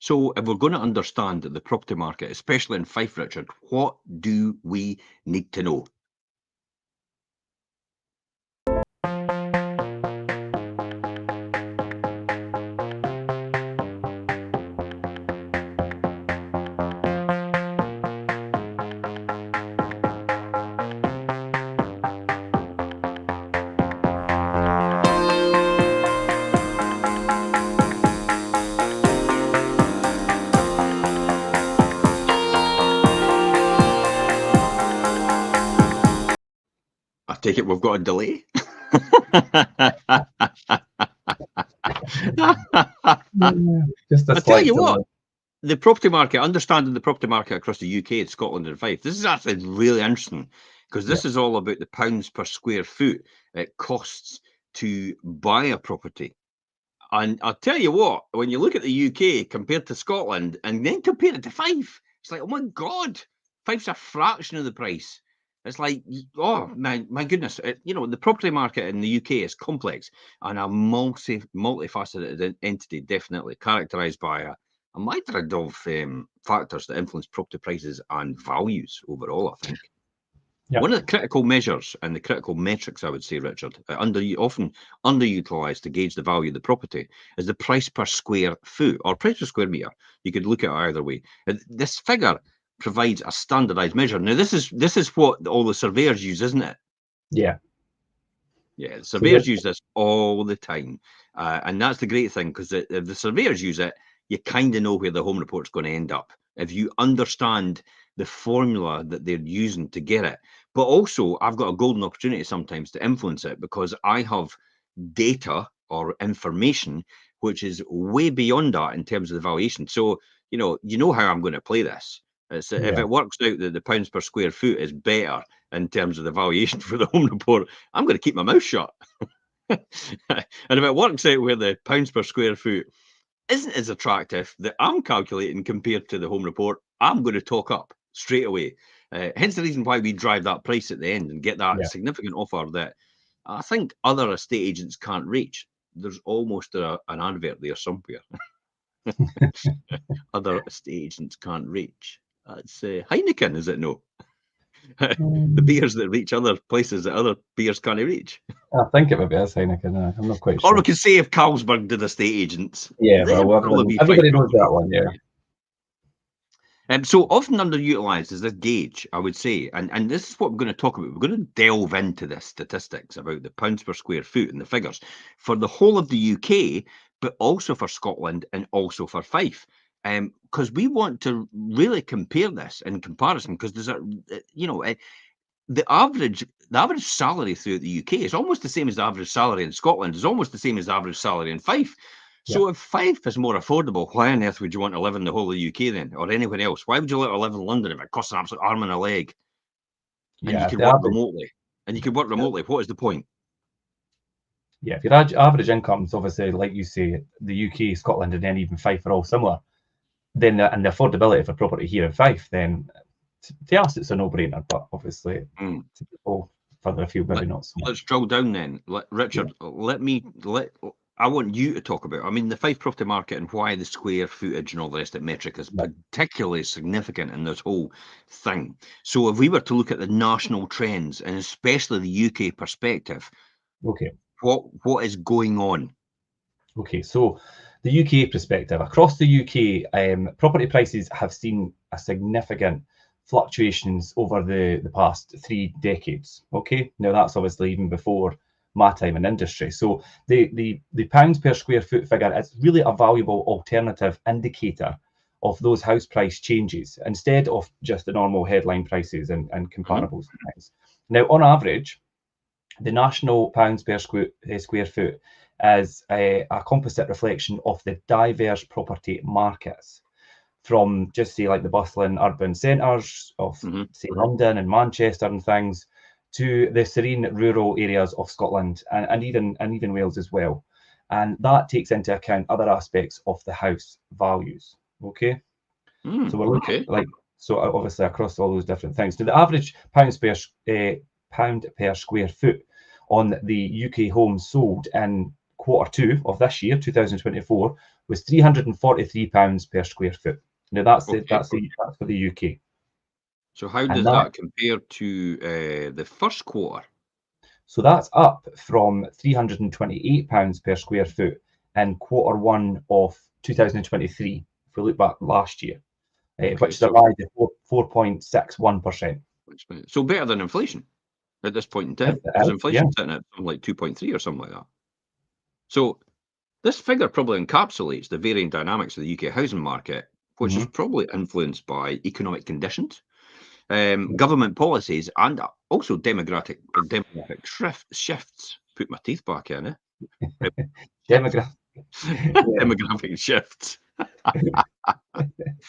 So if we're going to understand the property market, especially in Fife, Richard, what do we need to know? I take it we've got a delay. Just a I tell slight you delay. what, the property market, understanding the property market across the UK, Scotland, and Fife. This is actually really interesting because this is all about the pounds per square foot it costs to buy a property. And I'll tell you what, when you look at the UK compared to Scotland and then compare it to Fife, it's like, oh my God, Fife's a fraction of the price. It's like, oh my goodness, the property market in the UK is complex and a multifaceted entity, definitely characterised by a myriad of factors that influence property prices and values overall, I think. Yep. One of the critical measures and the critical metrics, I would say, Richard, often underutilised to gauge the value of the property is the price per square foot or price per square metre. You could look at it either way. This figure provides a standardised measure. Now, this is what all the surveyors use, isn't it? Yeah. Yeah, the surveyors use this all the time. And that's the great thing, because if the surveyors use it, you kind of know where the home report's going to end up. If you understand the formula that they're using to get it. But also, I've got a golden opportunity sometimes to influence it because I have data or information which is way beyond that in terms of the valuation. So, you know how I'm going to play this. If it works out that the pounds per square foot is better in terms of the valuation for the home report, I'm going to keep my mouth shut. And if it works out where the pounds per square foot isn't as attractive that I'm calculating compared to the home report, I'm going to talk up straight away. Hence the reason why we drive that price at the end and get that significant offer that I think other estate agents can't reach. There's almost an advert there somewhere. Other estate agents can't reach. That's Heineken, is it? No. The beers that reach other places that other beers can't reach. I think it would be as Heineken. I'm not quite sure. Or we could say if Carlsberg did estate agents. Yeah, well, everybody knows that one, yeah. So often underutilised is this gauge, I would say, and this is what we're going to talk about. We're going to delve into the statistics about the pounds per square foot and the figures for the whole of the UK, but also for Scotland and also for Fife. Because we want to really compare this in comparison, because there's the average salary throughout the UK is almost the same as the average salary in Scotland. Is almost the same as the average salary in Fife. So if Fife is more affordable, why on earth would you want to live in the whole of the UK then, or anywhere else? Why would you want to live in London if it costs an absolute arm and a leg? And you could work remotely. What is the point? Yeah, if your average income is obviously, like you say, the UK, Scotland, and then even Fife are all similar, then and the affordability for property here in Fife, then to us it's a no-brainer. But obviously, to people further afield, maybe not so much. Let's drill down then, Richard. I want you to talk about, the Fife property market and why the square footage and all the rest of the metric is particularly significant in this whole thing. So if we were to look at the national trends and especially the UK perspective, what is going on? Okay, so the UK perspective, across the UK, property prices have seen a significant fluctuations over the past 3 decades. Okay, now that's obviously even before my time in industry. So the pounds per square foot figure is really a valuable alternative indicator of those house price changes instead of just the normal headline prices and comparables. Now, on average, the national pounds per square foot is a composite reflection of the diverse property markets, from just say like the bustling urban centres of say London and Manchester and things, to the serene rural areas of Scotland and even Wales as well. And that takes into account other aspects of the house values. Okay. So we're looking so obviously across all those different things. So the average pound per square foot on the UK homes sold in Q2 of this year, 2024, was £343 per square foot. Now that's Okay. it. That's for the UK. So how And does that compare to the first quarter? So that's up from £328 per square foot in Q1 of 2023. If we look back last year, which is a rise of 4.61%. So better than inflation at this point in time, because inflation's sitting at something like 2.3 or something like that. So this figure probably encapsulates the varying dynamics of the UK housing market, which is probably influenced by economic conditions, government policies, and also demographic shifts. Put my teeth back in, demographic shifts.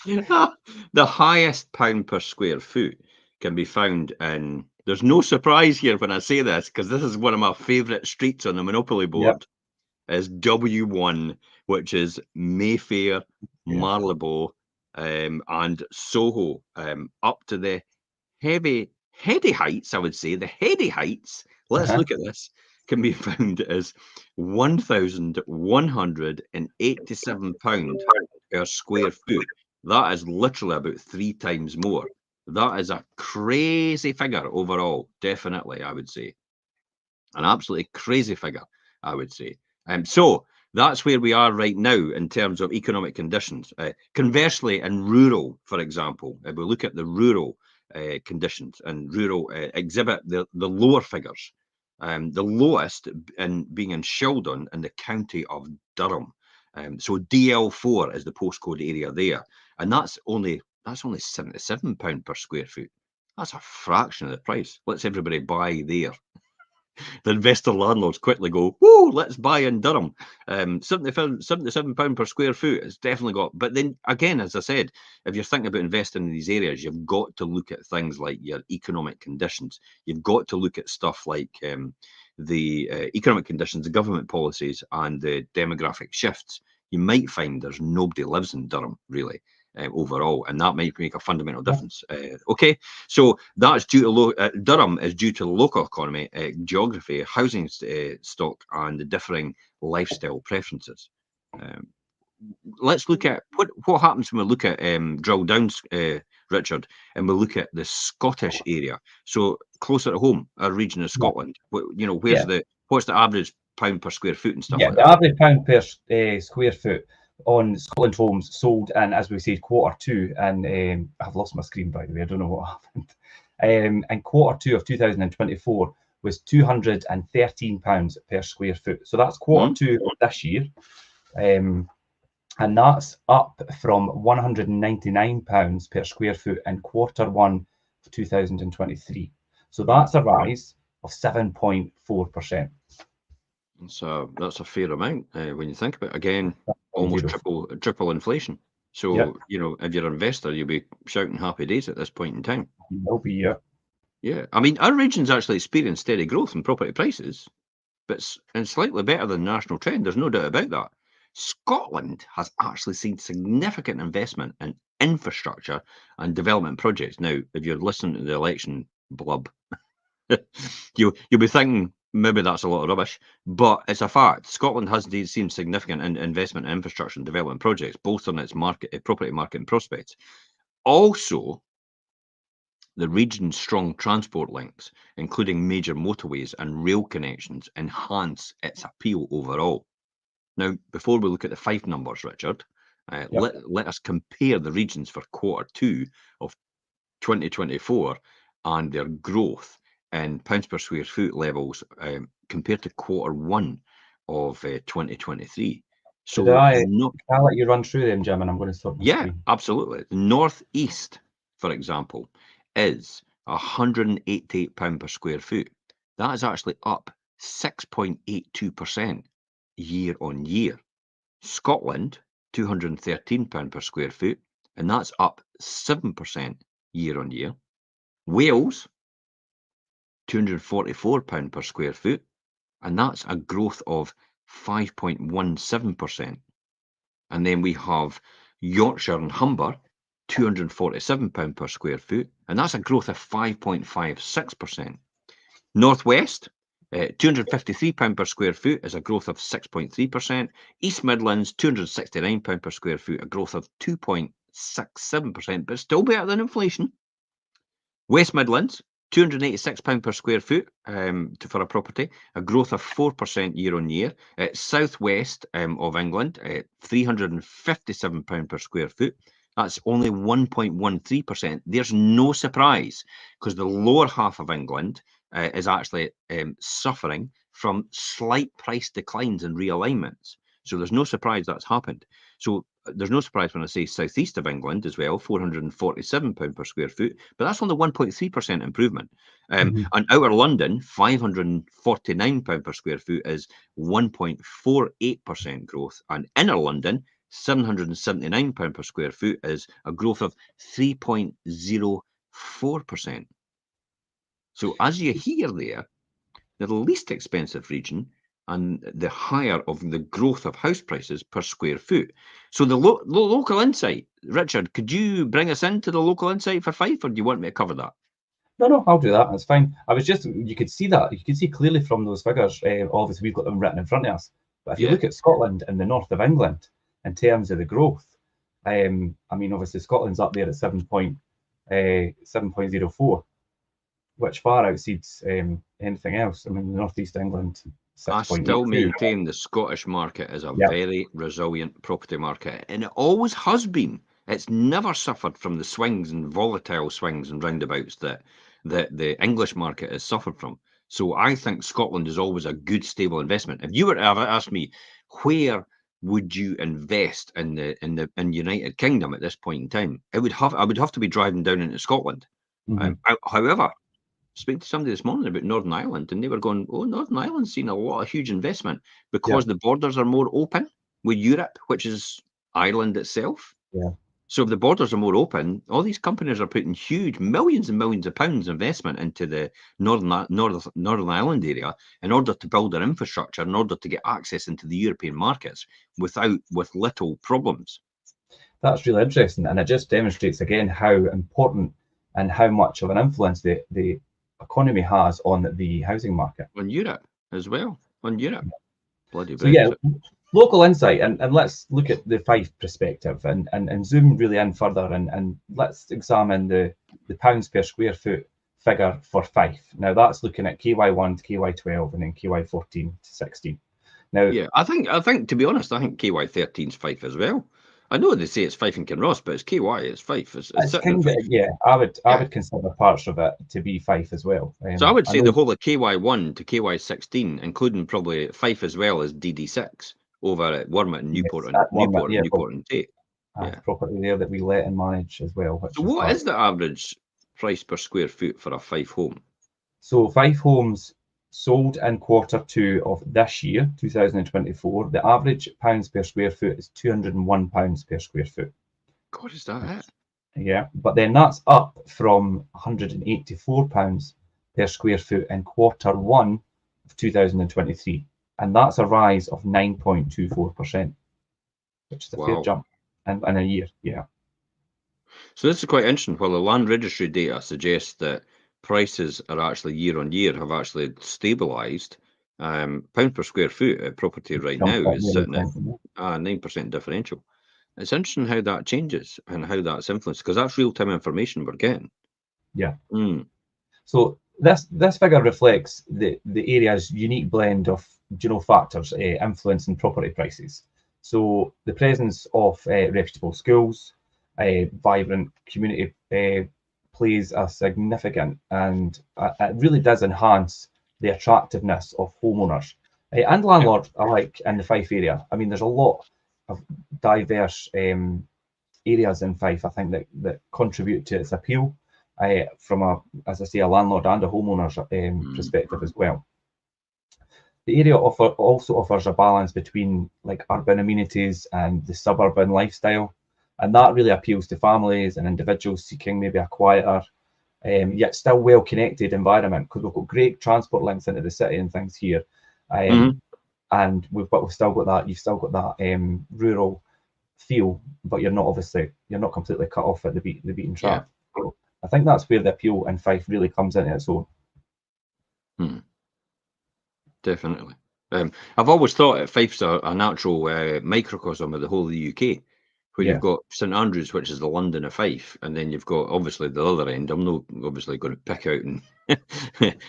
The highest pound per square foot can be found in. There's no surprise here when I say this, because this is one of my favourite streets on the Monopoly board. Is W1, which is Mayfair, Marylebone, and Soho, up to the heady heights, I would say. The heady heights, let's look at this, can be found as £1,187 per square foot. That is literally about 3 times more. That is a crazy figure overall, definitely, I would say. An absolutely crazy figure, I would say. So that's where we are right now in terms of economic conditions. Conversely, in rural, for example, if we look at the rural conditions, and rural exhibit the lower figures. The lowest being in Sheldon in the county of Durham. So DL4 is the postcode area there, and that's only £77 per square foot. That's a fraction of the price. Let's everybody buy there. The investor landlords quickly go, whoa, let's buy in Durham. £77 per square foot. It's definitely got, but then again, as I said, if you're thinking about investing in these areas, you've got to look at things like your economic conditions. You've got to look at stuff like the economic conditions, the government policies, and the demographic shifts. You might find there's nobody lives in Durham, really. Overall, and that might make a fundamental difference. Okay, so that's due to Durham is due to the local economy, geography, housing stock, and the differing lifestyle preferences. Let's look at what happens when we look at drill down, Richard, and we look at the Scottish area. So closer to home, our region of Scotland. You know, what's the average pound per square foot and stuff like that? The average pound per square foot on Scotland homes sold in, as we said, Q2, and I've lost my screen, by the way, I don't know what happened. In Q2 of 2024 was £213 per square foot. So that's Q2 of this year. And that's up from £199 per square foot in Q1 of 2023. So that's a rise of 7.4%. So that's a fair amount when you think about it. Again, almost triple inflation. So you know, if you're an investor, you'll be shouting happy days at this point in time. Will be, yeah. I mean, our region's actually experienced steady growth in property prices, but it's slightly better than the national trend. There's no doubt about that. Scotland has actually seen significant investment in infrastructure and development projects. Now, if you're listening to the election blub, you'll be thinking, maybe that's a lot of rubbish, but it's a fact. Scotland has indeed seen significant investment in infrastructure and development projects, both on its property market and prospects. Also, the region's strong transport links, including major motorways and rail connections, enhance its appeal overall. Now, before we look at the Fife numbers, Richard, let us compare the regions for Q2 of 2024 and their growth in pounds per square foot levels compared to Q1 of 2023. So I'll let you run through them, Jim, and I'm going to stop my screen. Absolutely. The northeast, for example, is £188 per square foot. That is actually up 6.82% year on year. Scotland, £213 per square foot, and that's up 7% year on year. Wales, £244 per square foot, and that's a growth of 5.17%. And then we have Yorkshire and Humber, £247 per square foot, and that's a growth of 5.56%. Northwest, £253 per square foot is a growth of 6.3%. East Midlands, £269 per square foot, a growth of 2.67%, but still better than inflation. West Midlands, £286 per square foot for a property, a growth of 4% year on year. South West of England, £357 per square foot. That's only 1.13%. There's no surprise because the lower half of England is actually suffering from slight price declines and realignments. So there's no surprise that's happened. So there's no surprise when I say southeast of England as well, £447 per square foot, but that's only 1.3% improvement. And outer London, £549 per square foot is 1.48% growth. And inner London, £779 per square foot is a growth of 3.04%. So as you hear there, the least expensive region and the higher of the growth of house prices per square foot. So the local insight, Richard, could you bring us into the local insight for Fife, or do you want me to cover that? No, I'll do that. That's fine. I was just, you could see that. You could see clearly from those figures. Obviously, we've got them written in front of us. But if you look at Scotland and the north of England in terms of the growth, I mean, obviously Scotland's up there at 7.04, which far exceeds anything else. I mean, the northeast England, 6.82. I still maintain the Scottish market is a very resilient property market, and it always has been. It's never suffered from the swings and volatile swings and roundabouts that the English market has suffered from. So I think Scotland is always a good, stable investment. If you were to have asked me, where would you invest in the United Kingdom at this point in time, I would have to be driving down into Scotland. However, speaking to somebody this morning about Northern Ireland, and they were going, "Oh, Northern Ireland's seen a lot of huge investment because the borders are more open with Europe, which is Ireland itself." So if the borders are more open, all these companies are putting huge millions and millions of pounds investment into the Northern Ireland area in order to build their infrastructure, in order to get access into the European markets with little problems. That's really interesting, and it just demonstrates again how important and how much of an influence the economy has on the housing market. On Europe as well. On Europe. Bloody so Brexit. Local insight, and let's look at the Fife perspective and zoom really in further and let's examine the pounds per square foot figure for Fife. Now that's looking at KY1 to KY12 and then KY14 to 16. Now, I think to be honest, I think KY13 is Fife as well. I know they say it's Fife and Kinross, but it's KY, it's Fife. It's sitting in Fife. I would consider parts of it to be Fife as well. So I would say the whole of KY1 to KY16, including probably Fife as well as DD6 over at Wormit and Newport and Tate. Property there that we let and manage as well. So what is the average price per square foot for a Fife home? So Fife homes sold in Q2 of this year, 2024, the average pounds per square foot is £201 per square foot. God, is that it? Yeah, but then that's up from £184 per square foot in Q1 of 2023. And that's a rise of 9.24%, which is a fair jump in a year. So this is quite interesting. While the land registry data suggests that prices are actually year on year have actually stabilised, pound per square foot at property right now is sitting at 9% differential. It's interesting how that changes and how that's influenced, because that's real-time information we're getting. So this figure reflects the area's unique blend of factors influencing property prices. So the presence of reputable schools, vibrant community plays a significant, and it really does enhance the attractiveness of homeowners and landlords alike in the Fife area. I mean, there's a lot of diverse areas in Fife, I think, that contribute to its appeal from as I say, a landlord and a homeowner's perspective as well. The area also offers a balance between urban amenities and the suburban lifestyle, and that really appeals to families and individuals seeking maybe a quieter, yet still well-connected environment, because we've got great transport links into the city and things here, and we've still got that. You've still got that rural feel, but you're not completely cut off at the beaten track. So I think that's where the appeal in Fife really comes into its own. Definitely. I've always thought that Fife's a natural microcosm of the whole of the UK, where you've Yeah. got St Andrews, which is the London of Fife, and then you've got obviously the other end. I'm not obviously going to pick out and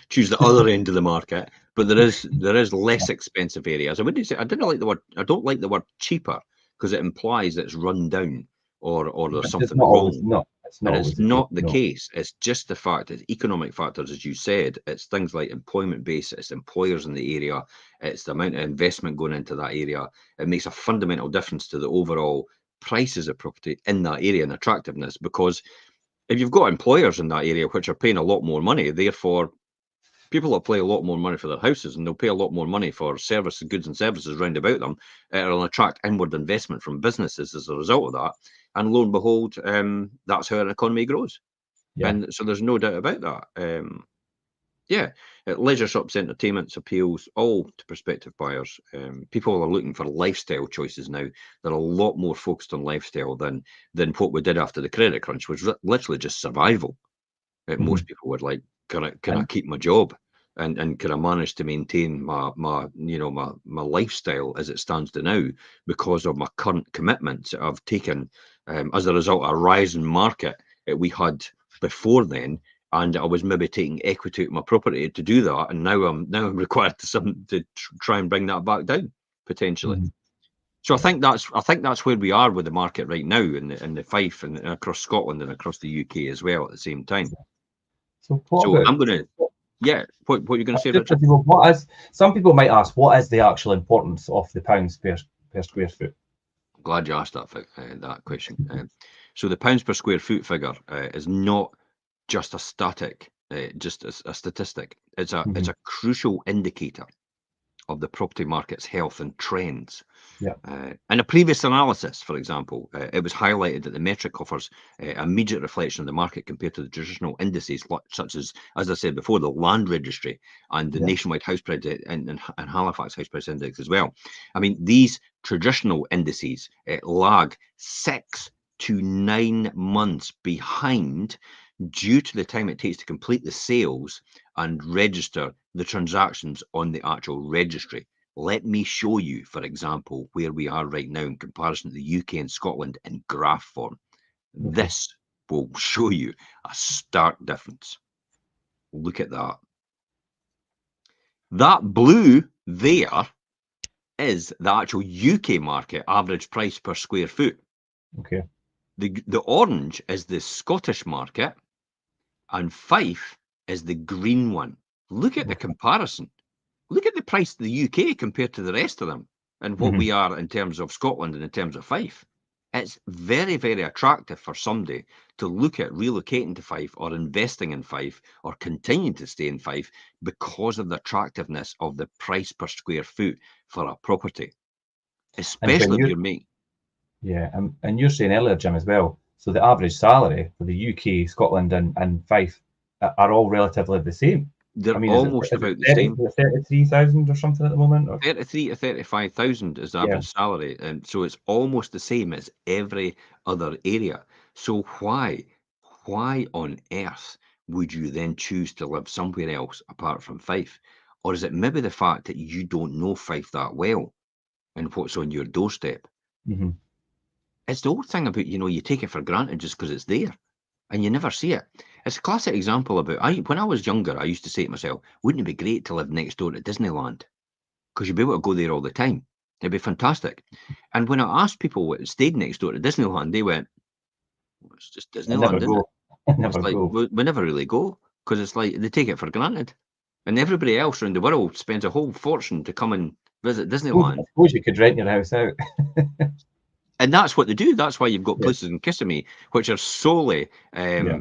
choose the other end of the market, but there is less expensive areas. I wouldn't say I didn't like the word. I don't like the word cheaper because it implies it's run down or there's It's something not always wrong. not. It's not And always it's the case. not the No. case. It's just the fact that economic factors, as you said, it's things like employment base, it's employers in the area, it's the amount of investment going into that area. It makes a fundamental difference to the overall prices of property in that area and attractiveness. Because if you've got employers in that area which are paying a lot more money, therefore people will pay a lot more money for their houses and they'll pay a lot more money for services, goods and services round about them. It'll attract inward investment from businesses as a result of that. And lo and behold, that's how an economy grows. Yeah. And so there's no doubt about that. Yeah, leisure shops, entertainments, appeals, all to prospective buyers. People are looking for lifestyle choices now. They're a lot more focused on lifestyle than what we did after the credit crunch, which was literally just survival. Mhm. Most people would like, can I And keep my job, and can I manage to maintain my lifestyle as it stands to now because of my current commitments that I've taken as a result of a rising market that we had before then, and I was maybe taking equity out of my property to do that, and now I'm required to try and bring that back down potentially. mhm. So I Yeah. think that's where we are with the market right now in the Fife and across Scotland and across the UK as well at the same time. So what So about I'm gonna, yeah. What are you gonna say, just Richard? people, what is some people might ask, what is the actual importance of the pounds per square foot? I'm glad you asked that question. So the pounds per square foot figure is not just a static, just a statistic. It's Mhm. a crucial indicator of the property market's health and trends. Yeah. In a previous analysis, for example, it was highlighted that the metric offers immediate reflection of the market compared to the traditional indices, such as I said before, the land registry and the Yeah. nationwide house price and Halifax house price index as well. I mean, these traditional indices lag 6 to 9 months behind due to the time it takes to complete the sales and register the transactions on the actual registry. Let me show you, for example, where we are right now in comparison to the UK and Scotland in graph form. Okay. This will show you a stark difference. Look at that. That blue there is the actual UK market average price per square foot. Okay. The orange is the Scottish market, and Fife is the green one. Look at the comparison. Look at the price of the UK compared to the rest of them and what Mhm. we are in terms of Scotland and in terms of Fife. It's very, very attractive for somebody to look at relocating to Fife or investing in Fife or continuing to stay in Fife because of the attractiveness of the price per square foot for a property, And when especially if you're you're making. Yeah, and you're saying earlier, Jim, as well. So the average salary for the UK, Scotland, and Fife are all relatively the same. I They're mean, almost is it about the same. 33,000 or something at the moment? Or 33 to 35,000 is the yeah. average salary, and so it's almost the same as every other area. So why on earth would you then choose to live somewhere else apart from Fife? Or is it maybe the fact that you don't know Fife that well and what's on your doorstep? Hmm. It's the old thing about, you take it for granted just because it's there and you never see it. It's a classic example about when I was younger, I used to say to myself, wouldn't it be great to live next door to Disneyland? Because you'd be able to go there all the time. It'd be fantastic. And when I asked people what stayed next door to Disneyland, they went, well, it's just I never Disneyland, isn't it? go. I It's never like, go. we never really go because it's like they take it for granted. And everybody else around the world spends a whole fortune to come and visit I Disneyland. suppose you could rent your house out. And that's what they do. That's why you've got Yeah. places in Kissimmee which are solely Yeah.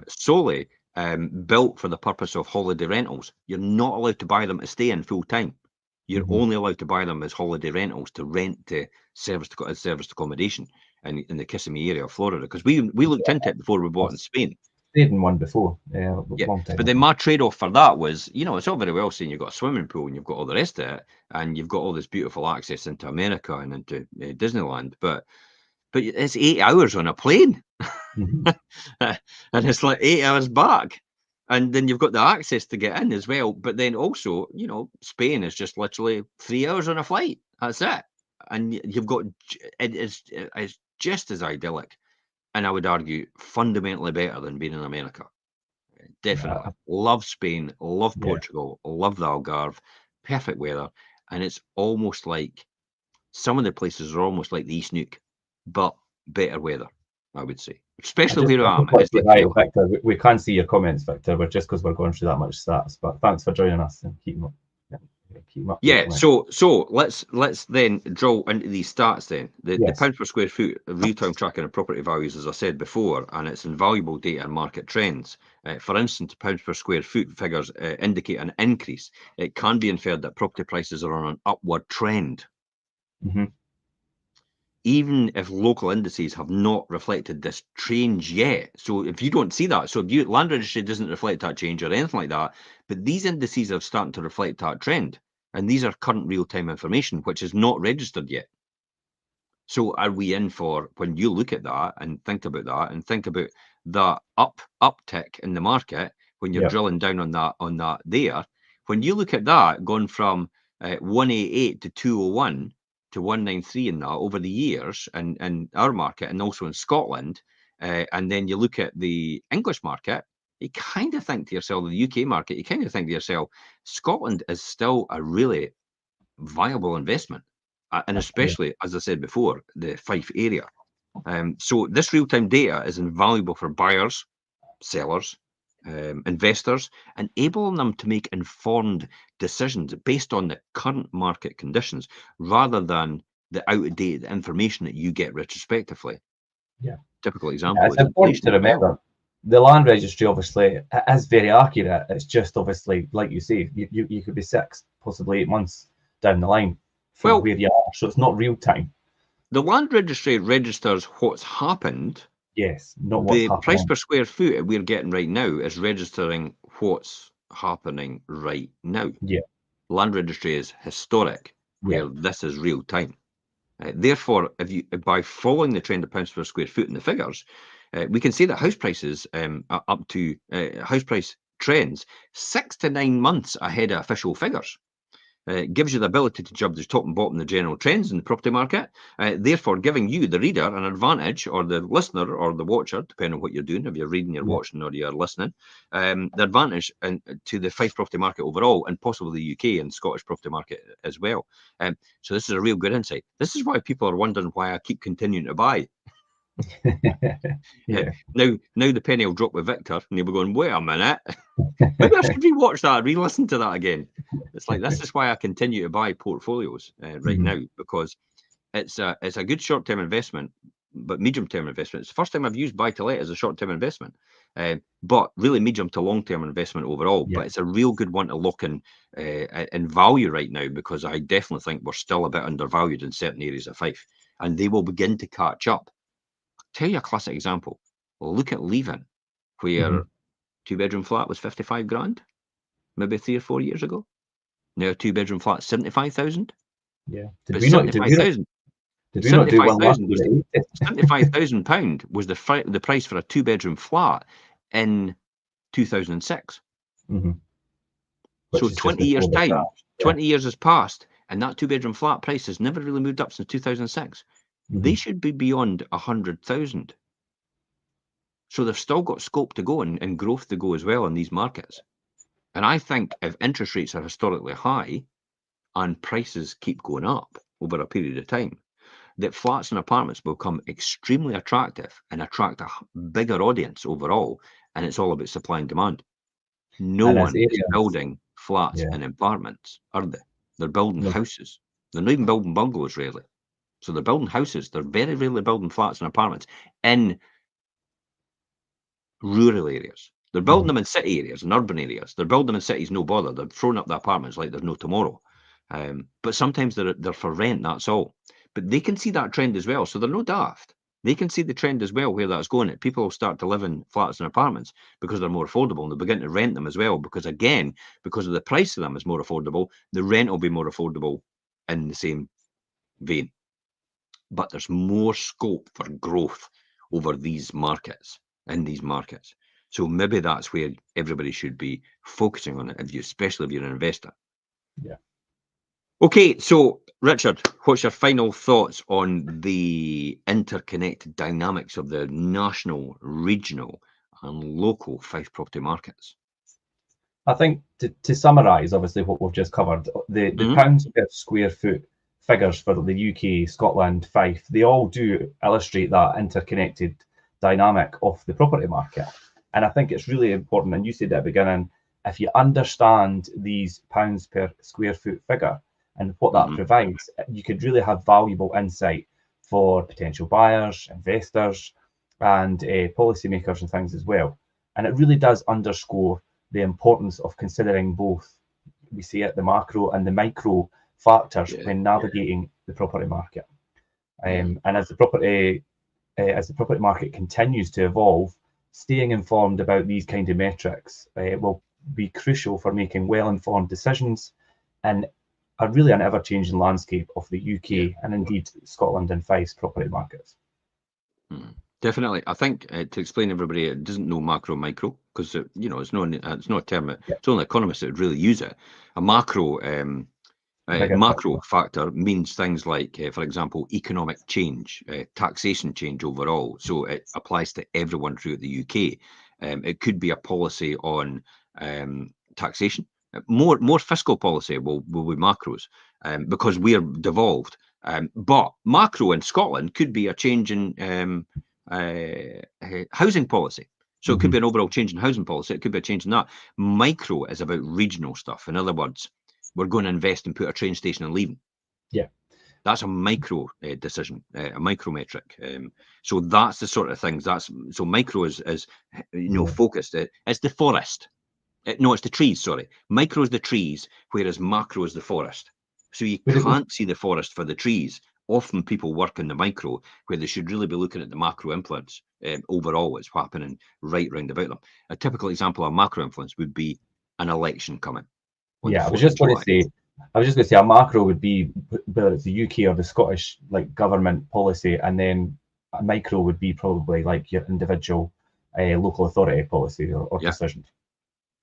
built for the purpose of holiday rentals. You're not allowed to buy them to stay in full time. You're Hmm. only allowed to buy them as holiday rentals to rent to serviced accommodation in the Kissimmee area of Florida. Because we looked into it before we bought I've in Spain. stayed in one before, a Yeah, long time but then ago. my trade-off for that was, it's all very well saying you've got a swimming pool and you've got all the rest of it, and you've got all this beautiful access into America and into Disneyland, but it's 8 hours on a plane, Hmm. and it's like 8 hours back. And then you've got the access to get in as well. But then also, you know, Spain is just literally 3 hours on a flight. That's it. And you've got, it's just as idyllic. And I would argue fundamentally better than being in America. Definitely. Love Spain, love Yeah. Portugal, love the Algarve, perfect weather. And it's almost like, some of the places are almost like the East Nuke, but better weather, I would say. Especially where I am, it's like Right, Fife. Victor, we can't see your comments, Victor, but just because we're going through that much stats. But thanks for joining us and keep them up. Keep them up. Yeah, so let's then drill into these stats then. The Yes. pounds per square foot real-time tracking of property values, as I said before, and it's invaluable data and market trends. For instance, pounds per square foot figures indicate an increase. It can be inferred that property prices are on an upward trend, Mhm. even if local indices have not reflected this change yet. So if you don't see that, so if you, land registry doesn't reflect that change or anything like that, but these indices are starting to reflect that trend. And these are current real-time information, which is not registered yet. So are we in for, when you look at that and think about that and think about the uptick in the market, when you're Yep. drilling down on that there, when you look at that going from 188 to 201 to 193 in that over the years in our market and also in Scotland, and then you look at the English market, you kind of think to yourself, the UK market, you kind of think to yourself, Scotland is still a really viable investment, and especially, as I said before, the Fife area. So this real-time data is invaluable for buyers, sellers, investors, enabling them to make informed decisions based on the current market conditions rather than the out-of-date information that you get retrospectively. Yeah. Typical Yeah, example it's is important to inflation as well. remember the land registry obviously is very accurate. It's just obviously, like you say, you could be 6, possibly 8 months down the line from Well, where you are, so it's not real time. the land registry registers what's happened. Yes, not what's The price happening. per square foot that we're getting right now is registering what's happening right now. Yeah. Land registry is historic, Yeah. where this is real time. Therefore, if you, by following the trend of pounds per square foot in the figures, we can see that house prices are up to house price trends 6 to 9 months ahead of official figures. It gives you the ability to judge the top and bottom the general trends in the property market, therefore giving you, the reader, an advantage, or the listener or the watcher, depending on what you're doing, if you're reading, you're Yeah. watching, or you're listening, the advantage to the Fife property market overall, and possibly the UK and Scottish property market as well. So this is a real good insight. This is why people are wondering why I keep continuing to buy. Yeah. Now the penny will drop with Victor, and he'll be going, wait a minute. Maybe I should re-watch that, re-listen to that again. It's like, this is why I continue to buy portfolios right now, because it's a good short-term investment, but medium-term investment. It's the first time I've used buy-to-let as a short-term investment, but really medium to long-term investment overall. Yeah. But it's a real good one to look in value right now, because I definitely think we're still a bit undervalued in certain areas of Fife, and they will begin to catch up. I'll tell you a classic example. Look at Leaving, where two-bedroom flat was 55 grand, maybe 3 or 4 years ago. Now a two-bedroom flat, 75,000. Yeah. But 75,000, Did we not do one last 75,000 was year? 75,000 pound was the price for a two-bedroom flat in 2006. Which So is just 20 years before the time, crash. Yeah. 20 years has passed, and that two-bedroom flat price has never really moved up since 2006. They should be beyond 100,000. So they've still got scope to go and growth to go as well in these markets. And I think if interest rates are historically high and prices keep going up over a period of time, that flats and apartments will become extremely attractive and attract a bigger audience overall. And it's all about supply and demand. No And as one is areas, building flats yeah. and apartments, are they? They're building No. houses. They're not even building bungalows, really. So they're building houses. They're very rarely building flats and apartments in rural areas. They're building them in city areas and urban areas. They're building them in cities, no bother. They're throwing up the apartments like there's no tomorrow. But sometimes they're for rent, that's all. But they can see that trend as well, so they're no daft. They can see the trend as well, where that's going. People will start to live in flats and apartments because they're more affordable, and they begin to rent them as well, because again, because of the price of them is more affordable, the rent will be more affordable in the same vein. But there's more scope for growth over these markets, in these markets. So maybe that's where everybody should be focusing on it, especially if you're an investor. Yeah. Okay, so Richard, what's your final thoughts on the interconnected dynamics of the national, regional, and local Fife property markets? I think to summarise, obviously, what we've just covered, the Mhm. pounds per square foot figures for the UK, Scotland, Fife, they all do illustrate that interconnected dynamic of the property market. And I think it's really important, and you said at the beginning, if you understand these pounds per square foot figure and what that Mhm. provides, you could really have valuable insight for potential buyers, investors, and policymakers and things as well. And it really does underscore the importance of considering both, we see it, the macro and the micro factors Yeah. when navigating the property market. Mhm. And as the property market continues to evolve, staying informed about these kind of metrics will be crucial for making well-informed decisions in an ever-changing landscape of the UK and indeed Scotland and Fife's property markets. Definitely. I think to explain everybody it doesn't know macro micro because it's not a term. It's only economists that would really use it. A macro macro factor means things like, for example, economic change, taxation change overall. So it applies to everyone throughout the UK. It could be a policy on taxation. More fiscal policy will be macros because we're devolved. But macro in Scotland could be a change in housing policy. So it could be an overall change in housing policy. It could be a change in that. Micro is about regional stuff. In other words, we're going to invest and put a train station and leaving. Yeah. That's a micro decision, a micro metric. So that's the sort of things. So micro is focused. It's the forest. No, it's the trees. Sorry, micro is the trees, whereas macro is the forest. So you can't see the forest for the trees. Often people work in the micro, where they should really be looking at the macro influence overall. What's happening right round about them. A typical example of macro influence would be an election coming. Yeah, I was just going to say a macro would be whether it's the UK or the Scottish government policy, and then a micro would be probably like your individual local authority policy or decisions.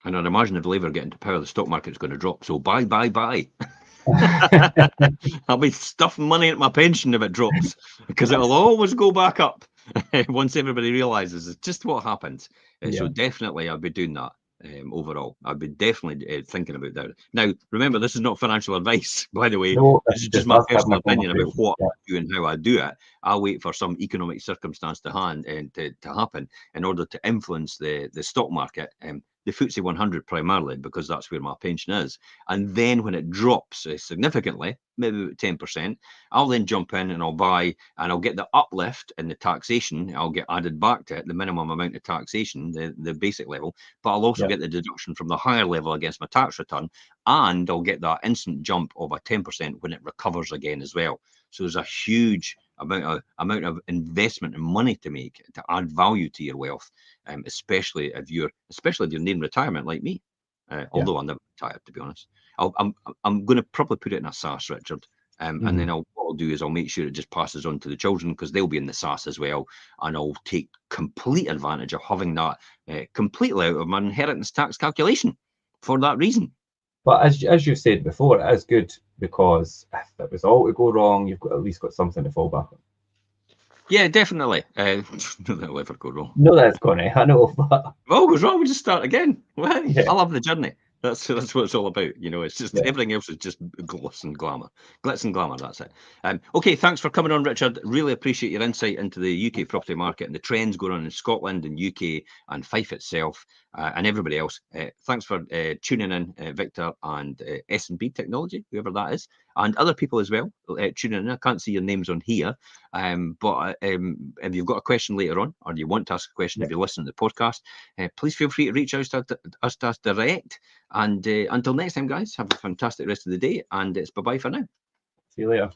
And I'd imagine if Labour get into power, the stock market's going to drop. So buy. I'll be stuffing money into my pension if it drops because it'll always go back up once everybody realises it's just what happens. So definitely I'll be doing that. Overall, I'd be definitely thinking about that. Now, remember, this is not financial advice, by the way. No, this is just my personal opinion about what I do and how I do it. I'll wait for some economic circumstance to happen in order to influence the stock market. The FTSE 100 primarily, because that's where my pension is. And then when it drops significantly, maybe about 10%, I'll then jump in and I'll buy and I'll get the uplift in the taxation. I'll get added back to it, the minimum amount of taxation, the basic level, but I'll also get the deduction from the higher level against my tax return. And I'll get that instant jump of a 10% when it recovers again as well. So there's a huge amount of investment and money to make to add value to your wealth, especially if you're nearing retirement like me. Although I'm never retired, to be honest. I'm going to probably put it in a SAS, Richard, and then what I'll do is I'll make sure it just passes on to the children because they'll be in the SAS as well, and I'll take complete advantage of having that completely out of my inheritance tax calculation for that reason. But as you said before, it is good because if it was all to go wrong, you've at least got something to fall back on. Yeah, definitely. That'll ever go wrong. No, that's going to. I know. But... Oh, it goes wrong. We just start again. Well, I love the journey. That's what it's all about. It's just everything else is just glitz and glamour. Glitz and glamour. That's it. Okay, thanks for coming on, Richard. Really appreciate your insight into the UK property market and the trends going on in Scotland and UK and Fife itself and everybody else. Thanks for tuning in, Victor and S&B Technology, whoever that is, and other people as well tuning in. I can't see your names on here, but if you've got a question later on or you want to ask a question if you listen to the podcast, please feel free to reach out to us direct. And until next time, guys, have a fantastic rest of the day. And it's bye-bye for now. See you later.